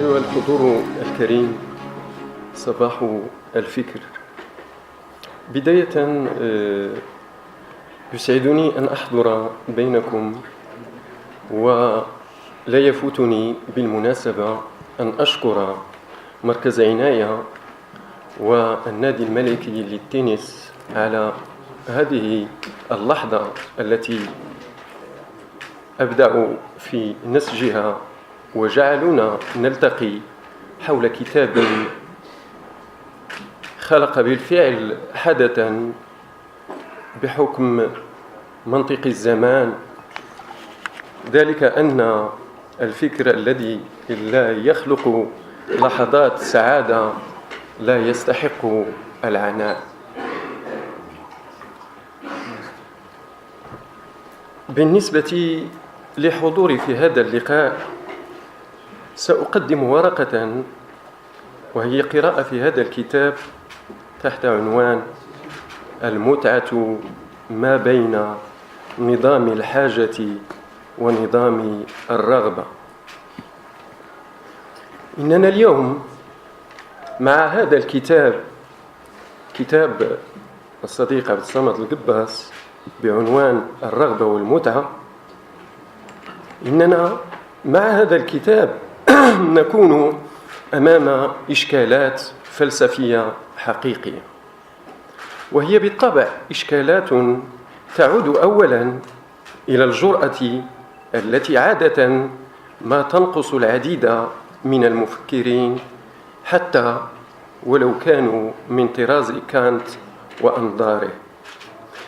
أيها الحضور الكريم، صباح الفكر. بداية يسعدني أن أحضر بينكم، ولا يفوتني بالمناسبة أن أشكر مركز عناية والنادي الملكي للتنس على هذه اللحظة التي أبدأ في نسجها وجعلونا نلتقي حول كتاب خلق بالفعل حدثا بحكم منطق الزمان، ذلك أن الفكر الذي لا يخلق لحظات سعادة لا يستحق العناء. بالنسبة لحضوري في هذا اللقاء، سأقدم ورقة وهي قراءة في هذا الكتاب تحت عنوان المتعة ما بين نظام الحاجة ونظام الرغبة. إننا اليوم مع هذا الكتاب، كتاب الصديق عبد الصمد القباس بعنوان الرغبة والمتعة، إننا مع هذا الكتاب نكون أمام إشكالات فلسفية حقيقية، وهي بالطبع إشكالات تعود أولا إلى الجرأة التي عادة ما تنقص العديد من المفكرين، حتى ولو كانوا من طراز كانت وأنظاره،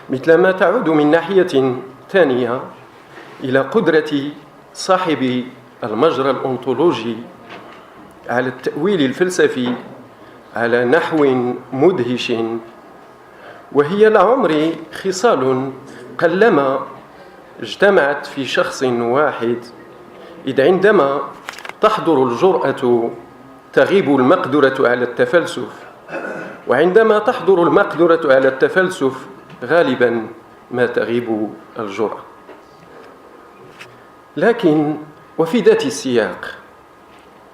مثلما تعود من ناحية ثانية إلى قدرة صاحب المجرى الأنطولوجي على التأويل الفلسفي على نحو مدهش، وهي لعمر خصال قلما اجتمعت في شخص واحد، إذ عندما تحضر الجرأة تغيب المقدرة على التفلسف، وعندما تحضر المقدرة على التفلسف غالبا ما تغيب الجرأة. لكن وفي ذات السياق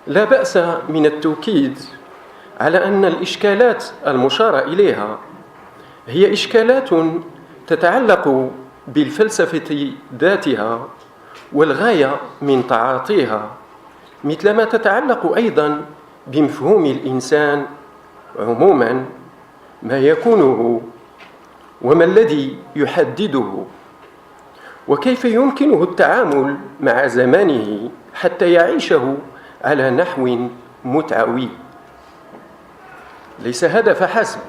لا بأس من التوكيد على أن الإشكالات المشار إليها هي إشكالات تتعلق بالفلسفة ذاتها والغاية من تعاطيها، مثلما تتعلق أيضا بمفهوم الإنسان عموما، ما يكونه وما الذي يحدده، وكيف يمكنه التعامل مع زمانه حتى يعيشه على نحو متعوي. ليس هذا فحسب،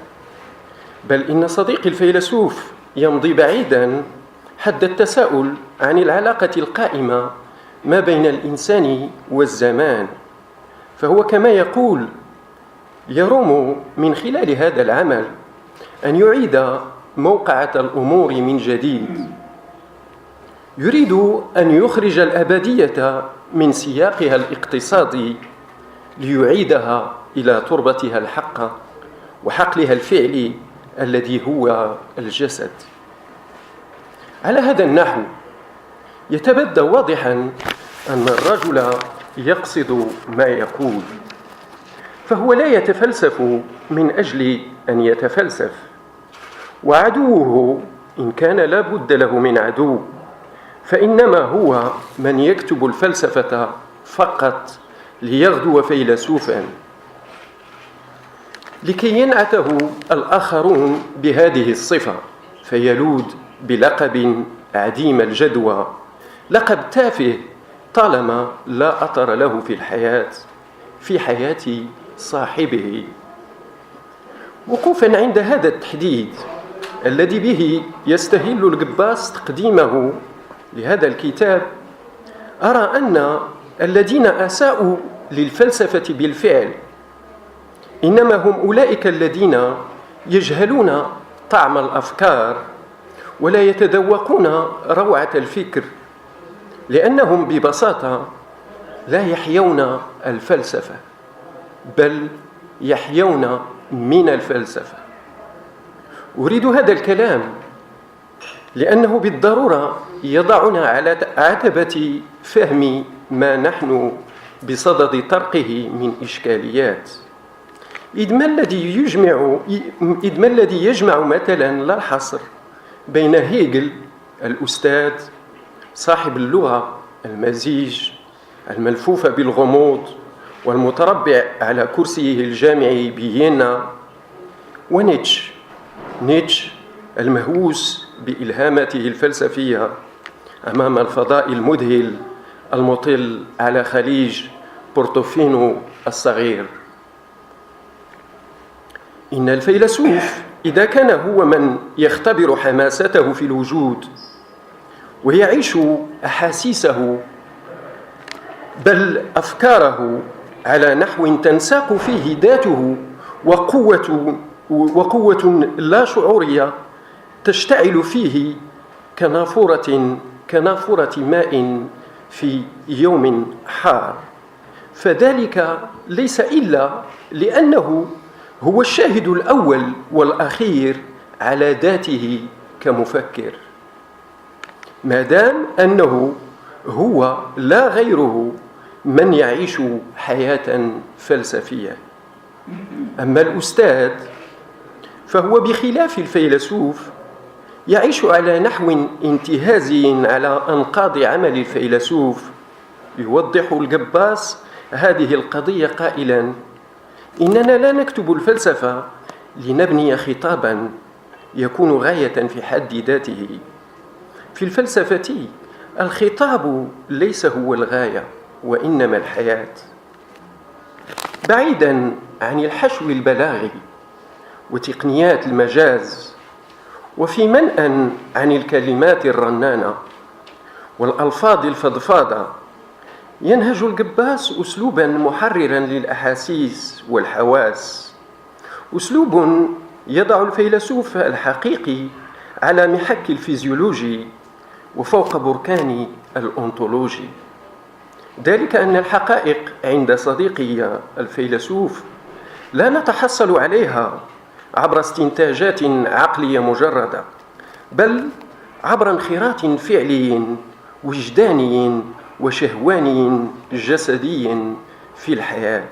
بل إن صديقي الفيلسوف يمضي بعيدا حد التساؤل عن العلاقة القائمة ما بين الإنسان والزمان، فهو كما يقول يروم من خلال هذا العمل أن يعيد موقعة الأمور من جديد، يريد أن يخرج الأبدية من سياقها الاقتصادي ليعيدها إلى تربتها الحقة وحقلها الفعلي الذي هو الجسد. على هذا النحو يتبدى واضحا أن الرجل يقصد ما يقول، فهو لا يتفلسف من أجل أن يتفلسف، وعدوه إن كان لا بد له من عدو فإنما هو من يكتب الفلسفة فقط ليغدو فيلسوفا، لكي ينعته الآخرون بهذه الصفة فيلود بلقب عديم الجدوى، لقب تافه طالما لا أثر له في حياة صاحبه. وقوفا عند هذا التحديد الذي به يستهل القباس تقديمه لهذا الكتاب، أرى أن الذين أساءوا للفلسفة بالفعل إنما هم أولئك الذين يجهلون طعم الأفكار ولا يتذوقون روعة الفكر، لأنهم ببساطة لا يحيون الفلسفة بل يحيون من الفلسفة. أريد هذا الكلام لأنه بالضرورة يضعنا على عتبة فهم ما نحن بصدد طرقه من إشكاليات. إذ ما الذي يجمع مثلا لا الحصر بين هيجل الأستاذ صاحب اللغة المزيج الملفوفة بالغموض والمتربع على كرسيه الجامعي بفيينا، ونيتشه المهووس بإلهاماته الفلسفية أمام الفضاء المذهل المطل على خليج بورتوفينو الصغير. إن الفيلسوف إذا كان هو من يختبر حماسته في الوجود ويعيش أحاسيسه بل أفكاره على نحو تنساق فيه ذاته وقوة لا شعورية تشتعل فيه كنافورة ماء في يوم حار، فذلك ليس إلا لأنه هو الشاهد الأول والأخير على ذاته كمفكر، ما دام أنه هو لا غيره من يعيش حياة فلسفية. أما الأستاذ فهو بخلاف الفيلسوف يعيش على نحو انتهازي على أنقاض عمل الفيلسوف. يوضح الجباس هذه القضية قائلا: إننا لا نكتب الفلسفة لنبني خطابا يكون غاية في حد ذاته. في الفلسفة الخطاب ليس هو الغاية وإنما الحياة. بعيدا عن الحشو البلاغي وتقنيات المجاز، وفي منأى عن الكلمات الرنانة والألفاظ الفضفاضة، ينهج الجباس أسلوبا محررا للأحاسيس والحواس، أسلوب يضع الفيلسوف الحقيقي على محك الفيزيولوجي وفوق بركان الأنطولوجي. ذلك أن الحقائق عند صديقي الفيلسوف لا نتحصل عليها عبر استنتاجات عقلية مجردة، بل عبر انخراط فعلي وجداني وشهواني جسدي في الحياة.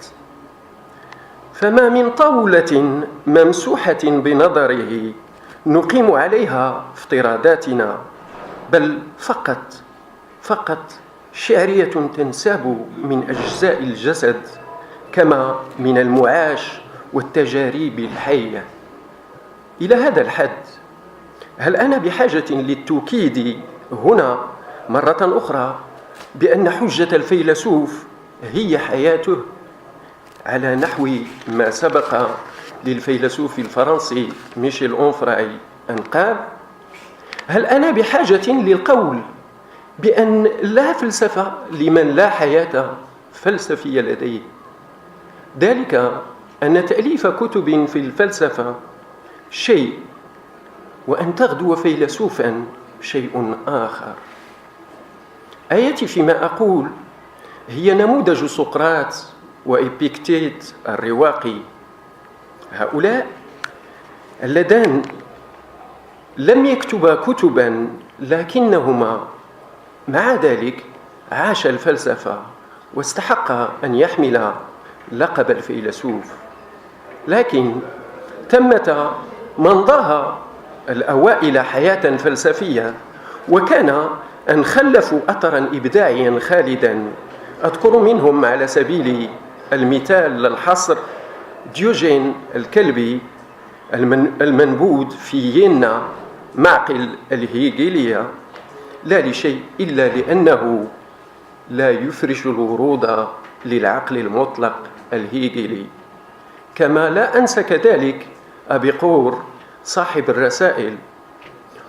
فما من طاولة ممسوحة بنظره نقيم عليها افتراضاتنا، بل فقط شعرية تنساب من أجزاء الجسد كما من المعاش والتجارب الحية. إلى هذا الحد هل أنا بحاجة للتوكيد هنا مرة أخرى بأن حجة الفيلسوف هي حياته، على نحو ما سبق للفيلسوف الفرنسي ميشيل أونفراي أن قال: هل أنا بحاجة للقول بأن لا فلسفة لمن لا حياة فلسفية لديه؟ ذلك أن تأليف كتب في الفلسفة شيء، وأن تغدو فيلسوفا شيء آخر. آيتي فيما أقول هي نموذج سقراط وإبيكتيت الرواقي، هؤلاء اللذان لم يكتبا كتبا لكنهما مع ذلك عاش الفلسفة واستحق أن يحمل لقب الفيلسوف. لكن ثمة من ضاها الأوائل حياة فلسفية وكان أن خلفوا أثرا إبداعيا خالدا. أذكر منهم على سبيل المثال الحصر ديوجين الكلبي المنبوذ في فيينا معقل الهيجيلية، لا لشيء إلا لأنه لا يفرش الورود للعقل المطلق الهيجيلي. كما لا أنسى كذلك أبيقور صاحب الرسائل،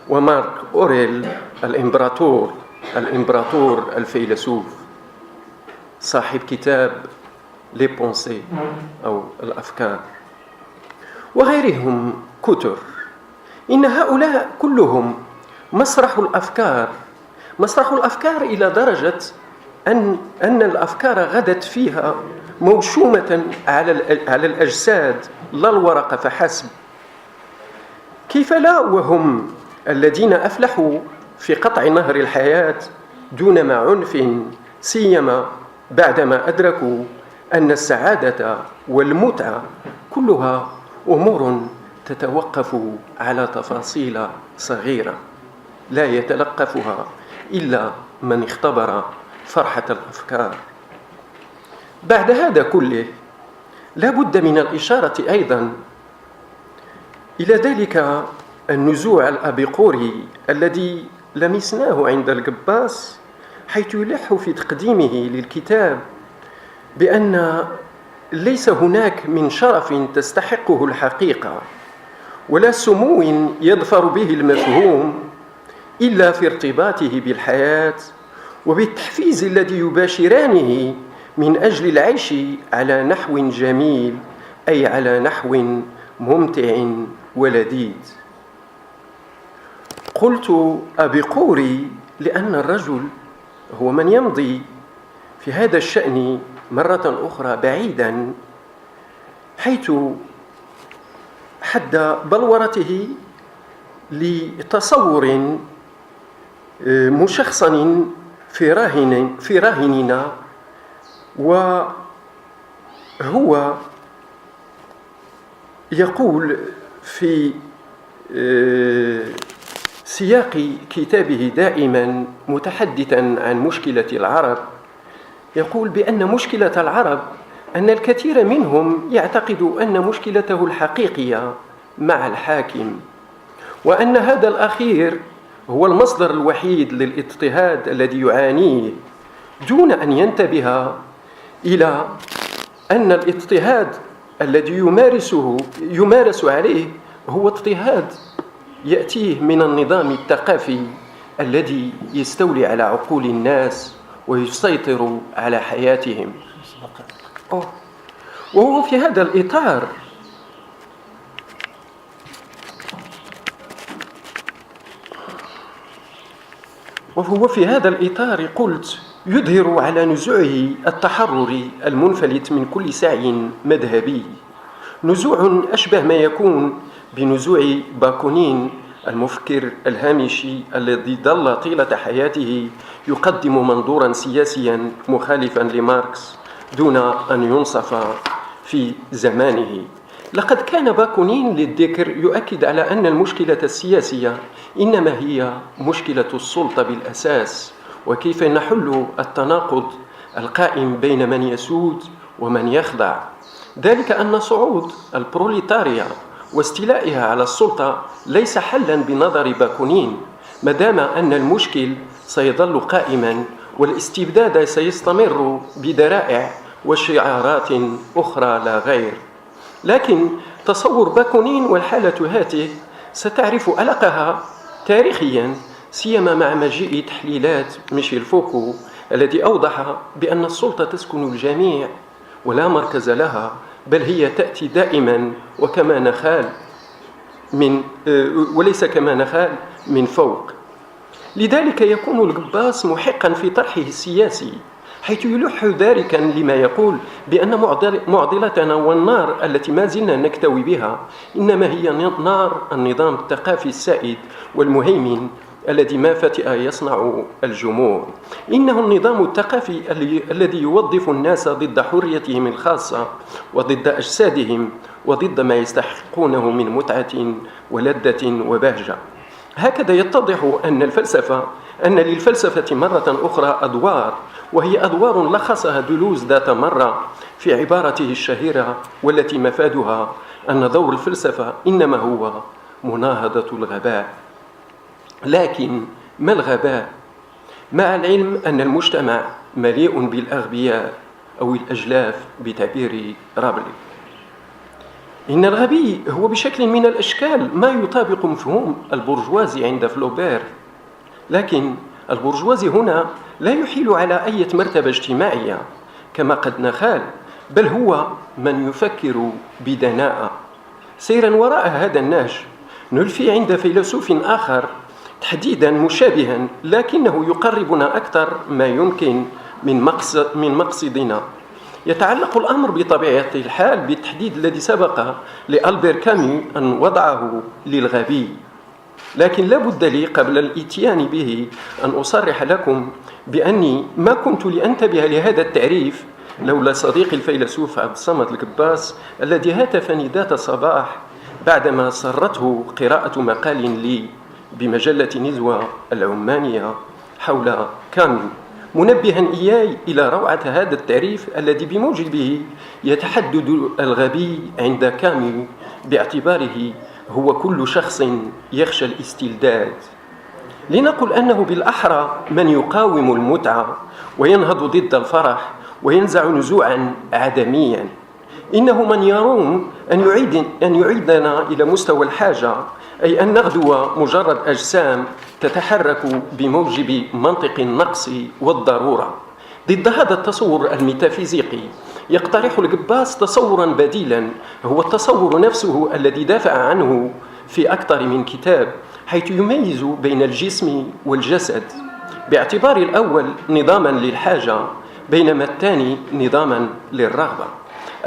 ومارك أوريل الإمبراطور الفيلسوف صاحب كتاب لي بونسي أو الأفكار، وغيرهم كتر. إن هؤلاء كلهم مسرح الأفكار إلى درجة أن الأفكار غدت فيها موشومة على الأجساد لا الورق فحسب. كيف لا وهم الذين أفلحوا في قطع نهر الحياة دون ما عنف، سيما بعدما أدركوا أن السعادة والمتعة كلها أمور تتوقف على تفاصيل صغيرة لا يتلقفها إلا من اختبر فرحة الأفكار. بعد هذا كله لا بد من الإشارة أيضا إلى ذلك النزوع الأبيقوري الذي لمسناه عند القباس، حيث يلح في تقديمه للكتاب بأن ليس هناك من شرف تستحقه الحقيقة ولا سمو يظفر به المفهوم إلا في ارتباطه بالحياة وبالتحفيز الذي يباشرانه من أجل العيش على نحو جميل، أي على نحو ممتع ولذيذ. قلت أبيقوري لأن الرجل هو من يمضي في هذا الشأن مرة أخرى بعيدا، حيث حد بلورته لتصور مشخصن في راهننا، وهو يقول في سياق كتابه دائما متحدثا عن مشكلة العرب، يقول بأن مشكلة العرب أن الكثير منهم يعتقد أن مشكلته الحقيقية مع الحاكم، وأن هذا الأخير هو المصدر الوحيد للاضطهاد الذي يعانيه، دون أن ينتبه إلى أن الاضطهاد الذي يمارس عليه هو اضطهاد يأتيه من النظام الثقافي الذي يستولي على عقول الناس ويسيطر على حياتهم. وهو في هذا الإطار قلت يظهر على نزوعه التحرر المنفلت من كل سعي مذهبي، نزوع أشبه ما يكون بنزوع باكونين المفكر الهامشي الذي ظل طيلة حياته يقدم منظورا سياسيا مخالفا لماركس دون أن ينصف في زمانه. لقد كان باكونين للذكر يؤكد على أن المشكلة السياسية إنما هي مشكلة السلطة بالأساس، وكيف نحل التناقض القائم بين من يسود ومن يخضع، ذلك أن صعود البروليتاريا واستيلائها على السلطة ليس حلا بنظر باكونين، ما دام أن المشكل سيظل قائما والاستبداد سيستمر بذرائع وشعارات أخرى لا غير. لكن تصور باكونين والحالة هاته ستعرف ألقها تاريخيا، سيما مع مجيء تحليلات ميشيل فوكو الذي أوضح بأن السلطة تسكن الجميع ولا مركز لها، بل هي تأتي دائما وكما نخال وليس كما نخال من فوق. لذلك يكون القباس محقا في طرحه السياسي، حيث يلح ذلك لما يقول بأن معضلتنا والنار التي ما زلنا نكتوي بها إنما هي نار النظام الثقافي السائد والمهيمن الذي ما فتئ يصنع الجموع. إنه النظام الثقافي الذي يوظف الناس ضد حريتهم الخاصة وضد أجسادهم وضد ما يستحقونه من متعة ولذة وبهجة. هكذا يتضح أن للفلسفة مرة أخرى أدوار، وهي أدوار لخصها دلوز ذات مرة في عبارته الشهيرة والتي مفادها أن دور الفلسفة إنما هو مناهضة الغباء. لكن ما الغباء؟ مع العلم أن المجتمع مليء بالأغبياء أو الأجلاف بتعبير رابلي. إن الغبي هو بشكل من الأشكال ما يطابق مفهوم البرجوازي عند فلوبير، لكن البرجوازي هنا لا يحيل على أي مرتبة اجتماعية كما قد نخال، بل هو من يفكر بدناءة. سيرا وراء هذا النهج نلفي عند فيلسوف آخر تحديدا مشابها، لكنه يقربنا أكثر ما يمكن من مقصدنا. يتعلق الأمر بطبيعة الحال بالتحديد الذي سبق لألبير كامي أن وضعه للغبي. لكن لا بد لي قبل الاتيان به أن أصرح لكم بأني ما كنت لأنتبه لهذا التعريف لولا صديقي الفيلسوف عبد الصمد القباس الذي هاتفني ذات صباح بعدما سرته قراءة مقال لي بمجلة نزوة العمانية حول كامو، منبها إياي إلى روعة هذا التعريف الذي بموجبه يتحدد الغبي عند كامو باعتباره هو كل شخص يخشى الاستلذاذ. لنقل أنه بالأحرى من يقاوم المتعة وينهض ضد الفرح وينزع نزوعا عدميا. إنه من يروم أن يعيدنا إلى مستوى الحاجة، أي أن نغدو مجرد أجسام تتحرك بموجب منطق النقص والضرورة. ضد هذا التصور الميتافيزيقي يقترح القباس تصورا بديلا، هو التصور نفسه الذي دافع عنه في أكثر من كتاب، حيث يميز بين الجسم والجسد، باعتبار الأول نظاما للحاجة بينما الثاني نظاما للرغبة.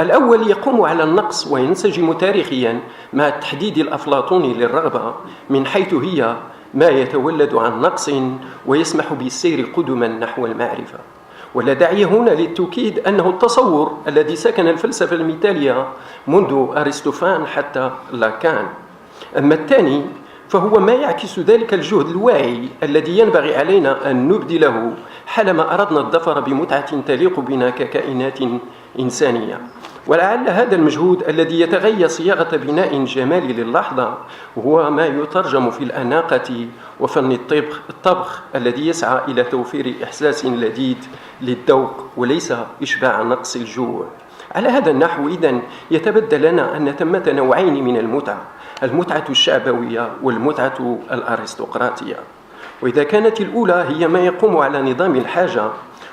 الأول يقوم على النقص وينسجم تاريخيا مع التحديد الأفلاطوني للرغبة، من حيث هي ما يتولد عن نقص ويسمح بالسير قدما نحو المعرفة. ولا داعي هنا للتوكيد أنه التصور الذي سكن الفلسفة المثالية منذ أرسطوفان حتى لاكان. أما الثاني فهو ما يعكس ذلك الجهد الواعي الذي ينبغي علينا أن نبذله حالما أردنا الظفر بمتعة تليق بنا ككائنات إنسانية. ولعل هذا المجهود الذي يتغير صياغة بناء جمالي للحظة هو ما يترجم في الأناقة وفن الطبخ الذي يسعى إلى توفير إحساس لذيذ للذوق وليس إشباع نقص الجوع. على هذا النحو إذن يتبدى لنا أن ثمة نوعين من المتعة: المتعة الشعبوية والمتعة الأرستقراطية. وإذا كانت الأولى هي ما يقوم على نظام الحاجة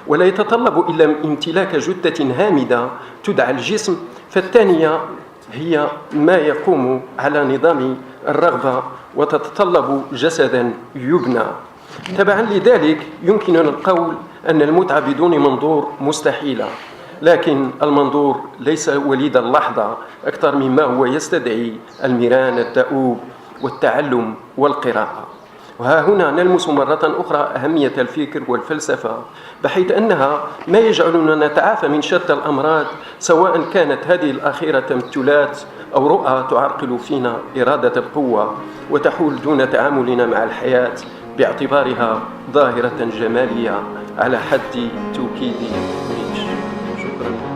ولا يتطلب إلا امتلاك جثة هامدة تدعى الجسم، فالثانية هي ما يقوم على نظام الرغبة وتتطلب جسدا يبنى. تبعا لذلك يمكننا القول أن المتعة بدون منظور مستحيلة، لكن المنظور ليس وليد اللحظة أكثر مما هو يستدعي المران الدؤوب والتعلم والقراءة. وها هنا نلمس مرة أخرى أهمية الفكر والفلسفة، بحيث أنها ما يجعلنا نتعافى من شتى الأمراض، سواء كانت هذه الأخيرة تمثلات أو رؤى تعرقل فينا إرادة القوة وتحول دون تعاملنا مع الحياة باعتبارها ظاهرة جمالية على حد توكيد نيتشه. شكرا.